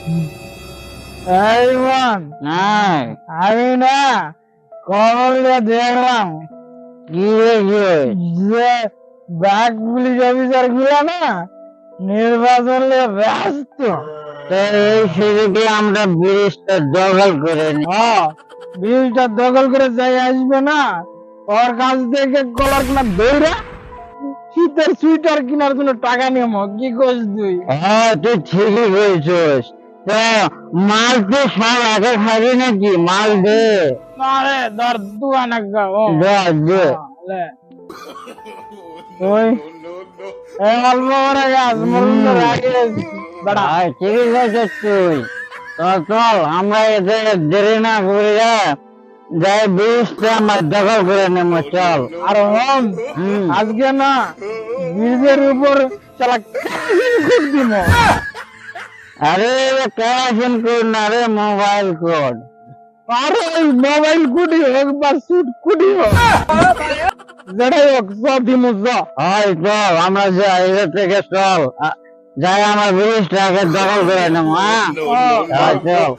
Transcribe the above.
এই মান আমি না কমলে দেখলাম কি দেখবে? যে ব্যাক পুলিশ অফিসার গুলা না নির্বাচন নিয়ে ব্যস্ত। তো এই সুযোগে আমরা ব্রিজটা দখল করে নি। ব্রিজটা দখল করে যাই আসবে না, ওর কাছ থেকে কলার কিনা দৌড়া শীতের সুইটার কেনার জন্য টাকা নিয়ম। কি করছিস তুই? হ্যাঁ, তুই ঠিকই বলছিস। তো মাল তো সব একা খাবি নাকি? মাল দে। আরে ধর দোকানে গাও দে। ওই এই অল্প করে গাছ মরুন রাখে বেড়া। ঠিকই বলছিস তুই। তো চল আমরা এদের দেরি না করে যাই ব্রিজটা আমরা দখল করে নেবো। চল। আর হন আজকে না ব্রিজের উপর চালা খুব দিব। আরে কেরাসিন কোড না রে, মোবাইল কোড। আরে ওই মোবাইল কুটি হোক বা সুট কুটি হোক, যেটাই হোক সব দিব। হয় চল আমরা যাই এদের থেকে। চল যাই আমার ব্রিজটাকে দখল করে নেবো। হ্যাঁ চল।